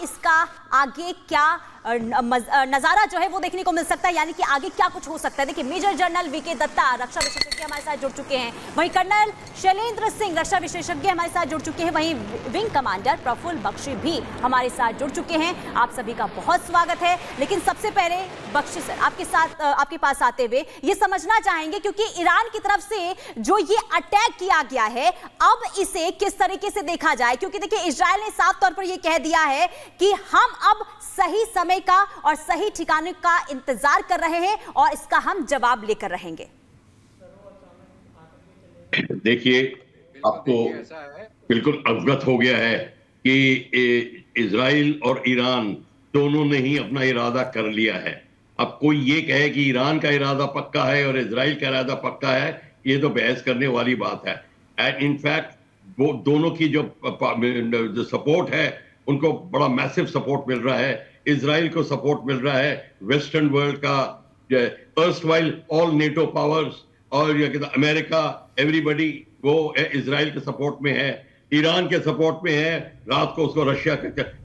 इसका आगे क्या नजारा जो है वो देखने को मिल सकता है, यानी कि आगे क्या कुछ हो सकता है। देखिए, मेजर जनरल वीके दत्ता रक्षा विशेषज्ञ हमारे साथ जुड़ चुके हैं, वहीं कर्नल शैलेंद्र सिंह रक्षा विशेषज्ञ हमारे साथ जुड़ चुके हैं, वहीं विंग कमांडर प्रफुल्ल बख्शी भी हमारे साथ जुड़ चुके हैं। आप सभी का बहुत स्वागत है। लेकिन सबसे पहले बख्शी सर, आपके पास आते हुए ये समझना चाहेंगे, क्योंकि ईरान की तरफ से जो ये अटैक किया गया है, अब इसे किस तरीके से देखा जाए, क्योंकि देखिए इजराइल ने साफ तौर पर यह कह दिया है कि हम अब सही समय का और सही ठिकाने का इंतजार कर रहे हैं और इसका हम जवाब लेकर रहेंगे। देखिए, आपको बिल्कुल अवगत हो गया है कि इजराइल और ईरान दोनों ने ही अपना इरादा कर लिया है। अब कोई ये कहे कि ईरान का इरादा पक्का है और इजराइल का इरादा पक्का है, ये तो बहस करने वाली बात है। एंड इनफैक्ट वो दोनों की जो सपोर्ट है, उनको बड़ा मैसिव सपोर्ट मिल रहा है। इजराइल को सपोर्ट मिल रहा है वेस्टर्न वर्ल्ड का, अर्स्टवाइल ऑल नेटो पावर्स और ये कहता अमेरिका, एवरीबॉडी वो इजराइल के सपोर्ट में है, ईरान के सपोर्ट में है। रात को उसको रशिया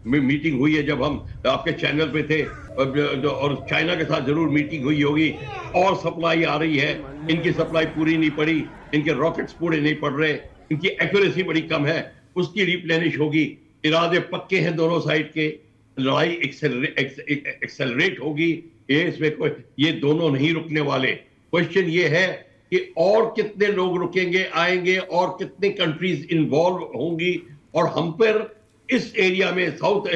में मीटिंग हुई है, जब हम आपके चैनल पे थे, और चाइना के साथ जरूर मीटिंग हुई होगी। और सप्लाई आ रही है, इनकी सप्लाई पूरी नहीं पड़ी, इनके रॉकेट्स पूरे नहीं पड़ रहे, इनकी एक्यूरेसी बड़ी कम है, उसकी रिप्लेनिश होगी। इरादे पक्के हैं दोनों साइड के, लड़ाई एक्सेलरेट होगी। इसमें कोई, ये दोनों नहीं रुकने वाले। क्वेश्चन ये है कि और कितने लोग रुकेंगे, आएंगे, और कितने कंट्रीज इन्वॉल्व होंगी, और हम पर इस एरिया में साउथ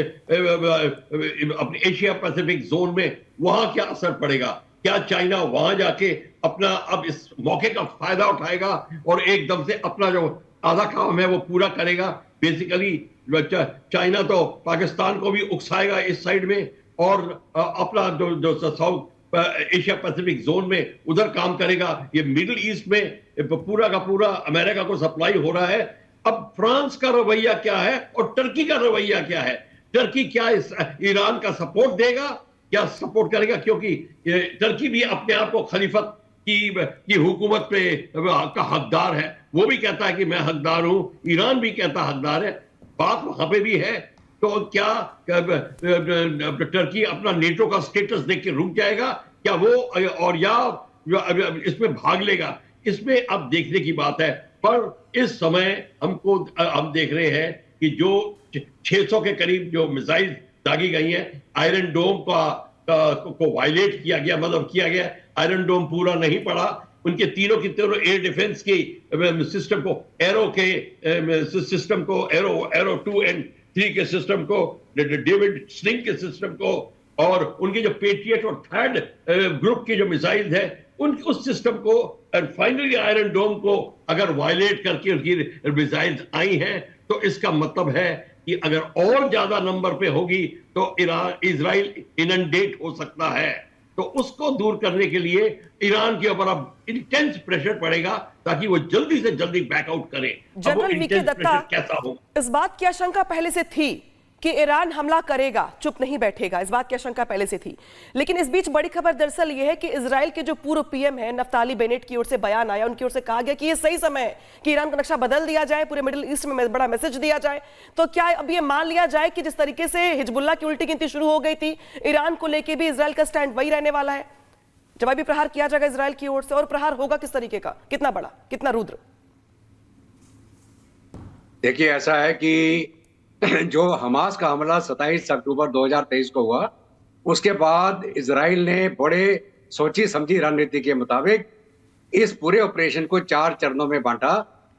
अपने एशिया पैसिफिक जोन में वहां क्या असर पड़ेगा। क्या चाइना वहां जाके अपना अब इस मौके का फायदा उठाएगा और एकदम से अपना जो आधा काम है वो पूरा करेगा। बेसिकली चाइना तो पाकिस्तान को भी उकसाएगा इस साइड में, और अपना जो साउथ एशिया पैसिफिक जोन में उधर काम करेगा। ये मिडिल ईस्ट में पूरा का पूरा अमेरिका को सप्लाई हो रहा है। अब फ्रांस का रवैया क्या है और टर्की का रवैया क्या है? टर्की क्या ईरान का सपोर्ट देगा, क्या सपोर्ट करेगा? क्योंकि टर्की भी अपने आप को खलीफत की हुकूमत पे का हकदार है, वो भी कहता है कि मैं हकदार हूं, ईरान भी कहता हकदार है। बात वहां पे भी है। तो क्या टर्की अपना नेटो का स्टेटस देख के रुक जाएगा क्या वो, और या इसमें भाग लेगा? इसमें अब देखने की बात है। पर इस समय हम देख रहे हैं कि जो 600 के करीब जो मिसाइल दागी गई हैं, आयरन डोम को वायलेट किया गया, मतलब किया गया। आयरन डोम पूरा नहीं पड़ा। उनके तीनों की तीनों एयर डिफेंस की सिस्टम को, एरो के सिस्टम को, एरो 2 और 3 के सिस्टम को, डेविड स्लिंग के सिस्टम को, और उनके जो पेट्रियट और थर्ड ग्रुप की जो मिसाइल है उस सिस्टम को, और फाइनली आयरन डोम को अगर वायलेट करके उनकी मिसाइल आई हैं, तो इसका मतलब है कि अगर और ज्यादा नंबर पे होगी तो इजराइल इनंडेट हो सकता है। तो उसको दूर करने के लिए ईरान के ऊपर अब इंटेंस प्रेशर पड़ेगा ताकि वो जल्दी से जल्दी बैकआउट करे। जनरल वीके दत्ता, कैसा हो? इस बात की आशंका पहले से थी कि ईरान हमला करेगा, चुप नहीं बैठेगा, इस बात की आशंका पहले से थी। लेकिन इस बीच बड़ी खबर दरअसल यह है कि इजराइल के जो पूर्व पीएम है नफ्ताली बेनेट की ओर से बयान आया, उनकी ओर से कहा गया कि यह सही समय है कि ईरान का नक्शा बदल दिया जाए, पूरे मिडिल ईस्ट में बड़ा मैसेज दिया जाए। तो क्या अब यह मान लिया जाए कि जिस तरीके से हिजबुल्लाह की उल्टी गिनती शुरू हो गई थी, ईरान को लेकर भी इजराइल का स्टैंड वही रहने वाला है? जवाबी प्रहार किया जाएगा इजराइल की ओर से, और प्रहार होगा किस तरीके का, कितना बड़ा, कितना रुद्र? देखिए, ऐसा है कि जो हमास का हमला 27 अक्टूबर 2023 को हुआ, उसके बाद इजराइल ने बड़े सोची समझी रणनीति के मुताबिक इस पूरे ऑपरेशन को 4 चरणों में बांटा,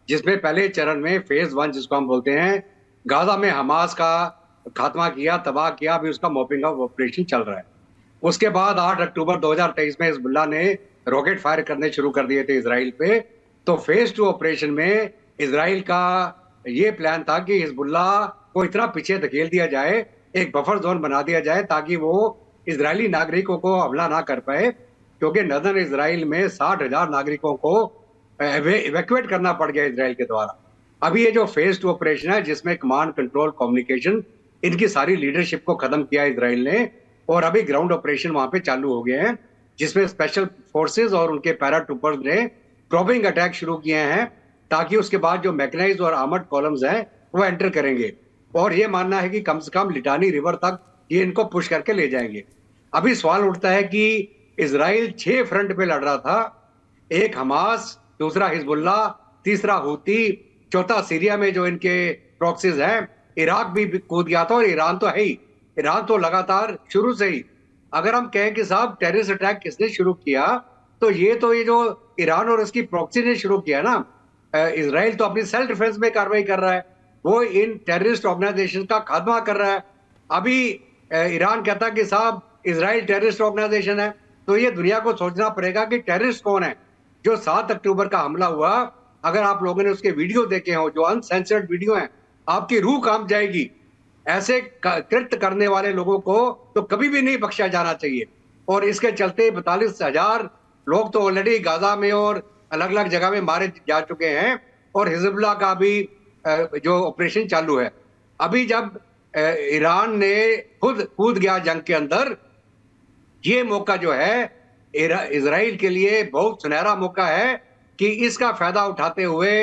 जिसमें पहले चरण में फेज 1 जिसको हम बोलते हैं, गाजा में हमास का खात्मा किया, तबाह किया, अभी उसका मॉपिंग ऑफ ऑपरेशन चल रहा है। उसके बाद 8 अक्टूबर 2023 में हिजबुल्लाह ने रॉकेट फायर करने शुरू कर दिए थे इजराइल पे। तो फेज 2 ऑपरेशन में इजराइल का ये प्लान था कि हिजबुल्लाह को इतना पीछे धकेल दिया जाए, एक बफर जोन बना दिया जाए, ताकि वो इजरायली नागरिकों को हमला ना कर पाए, क्योंकि नदर्न इजराइल में 60,000 नागरिकों को इवैक्यूएट करना पड़ गया इजराइल के द्वारा। अभी ये जो फेज 2 ऑपरेशन है, जिसमें कमांड कंट्रोल कम्युनिकेशन इनकी सारी लीडरशिप को खत्म किया इजराइल ने, और अभी ग्राउंड ऑपरेशन वहां पे चालू हो गए हैं, जिसमें स्पेशल फोर्सेस और उनके पैरा ट्रूपर्स ने प्रॉबिंग अटैक शुरू किए हैं, ताकि उसके बाद जो मैकेनाइज्ड और आर्मर्ड कॉलम्स हैं वो एंटर करेंगे। और ये मानना है कि कम से कम लिटानी रिवर तक ये इनको पुश करके ले जाएंगे। अभी सवाल उठता है कि इजराइल 6 फ्रंट पे लड़ रहा था, एक हमास, दूसरा हिजबुल्ला, तीसरा हूती, चौथा सीरिया में जो इनके प्रॉक्सीज हैं, इराक भी कूद गया था और ईरान तो है ही। ईरान तो लगातार शुरू से ही, अगर हम कहें कि साहब टेररिस्ट अटैक किसने शुरू किया, तो ये जो ईरान और उसकी प्रॉक्सी ने शुरू किया ना। इजराइल तो अपनी सेल्फ डिफेंस में कार्रवाई कर रहा है, वो इन टेररिस्ट ऑर्गेनाइजेशन का खात्मा कर रहा है। अभी ईरान कहता कि साहब इजराइल टेररिस्ट ऑर्गेनाइजेशन है, तो ये दुनिया को सोचना पड़ेगा कि टेररिस्ट कौन है। जो 7 अक्टूबर का हमला हुआ, अगर आप लोगों ने उसके वीडियो देखे हो, जो अनसेंसर्ड वीडियो हैं, आपकी रूह कांप जाएगी। ऐसे कृत्य करने वाले लोगों को तो कभी भी नहीं बख्शा जाना चाहिए। और इसके चलते 42,000 लोग तो ऑलरेडी गाजा में और अलग अलग जगह में मारे जा चुके हैं, और हिजबुल्लाह का भी जो ऑपरेशन चालू है। अभी जब ईरान ने खुद कूद गया जंग के अंदर, ये मौका जो है इजराइल के लिए बहुत सुनहरा मौका है कि इसका फायदा उठाते हुए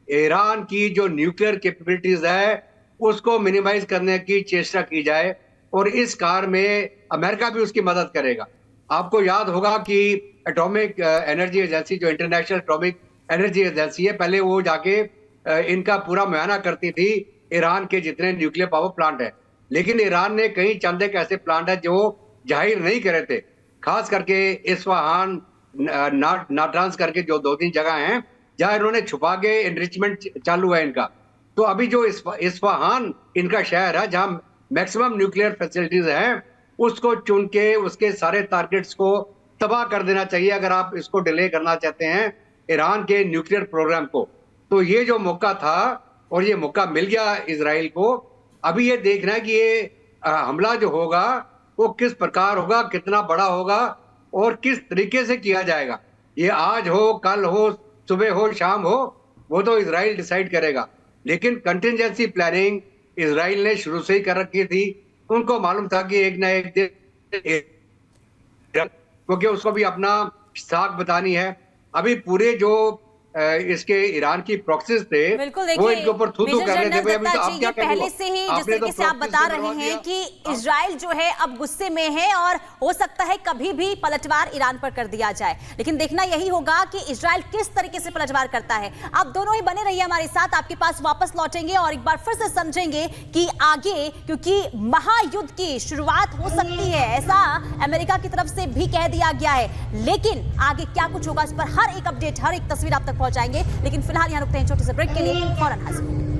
ईरान की जो न्यूक्लियर कैपेबिलिटीज है उसको मिनिमाइज करने की चेष्टा की जाए, और इस कार में अमेरिका भी उसकी मदद करेगा। आपको याद होगा कि एटॉमिक एनर्जी एजेंसी, जो इंटरनेशनल एटॉमिक एनर्जी एजेंसी है, पहले वो जाके इनका पूरा मुआयना करती थी ईरान के जितने न्यूक्लियर पावर प्लांट है। लेकिन ईरान ने कई चंद एक ऐसे प्लांट है जो जाहिर नहीं करे थे, खास करके इस्फहान, नाटांज करके जो 2-3 जगह हैं जहां इन्होंने छुपा के एनरिचमेंट चालू है इनका। तो अभी जो इस्फहान इनका शहर है जहां मैक्सिमम न्यूक्लियर फैसिलिटीज हैं, उसको चुन के उसके सारे टारगेट्स को तबाह कर देना चाहिए अगर आप इसको डिले करना चाहते हैं ईरान के न्यूक्लियर प्रोग्राम को। तो ये जो मौका था और ये मौका मिल गया इजराइल को, अभी ये देखना है कि ये हमला जो होगा वो किस प्रकार होगा, कितना बड़ा होगा और किस तरीके से किया जाएगा। ये आज हो, कल हो, सुबह हो, शाम हो, वो तो इजराइल डिसाइड करेगा। लेकिन कंटिजेंसी प्लानिंग इजराइल ने शुरू से ही कर रखी थी। उनको मालूम था कि एक ना एक दिन, क्योंकि उसको भी अपना साख बतानी है। अभी पूरे जो इसके ईरान की प्रॉक्सीज थे, वो इनके ऊपर थू-थू कर रहे थे। दत्ता जी, ये पहले से ही जिस तरीके से आप बता रहे हैं कि इजराइल जो है अब गुस्से में है और हो सकता है कभी भी पलटवार ईरान पर कर दिया जाए, लेकिन देखना यही होगा कि इजराइल किस तरीके से पलटवार करता है। आप दोनों ही बने रहिए हमारे साथ, आपके पास वापस लौटेंगे और एक बार फिर से समझेंगे कि आगे, क्योंकि महायुद्ध की शुरुआत हो सकती है, ऐसा अमेरिका की तरफ से भी कह दिया गया है। लेकिन आगे क्या कुछ होगा, इस पर हर एक अपडेट, हर एक तस्वीर आप तक पहुंचाएंगे। लेकिन फिलहाल यहां रुकते हैं छोटे से ब्रेक के लिए, फौरन हाजिर।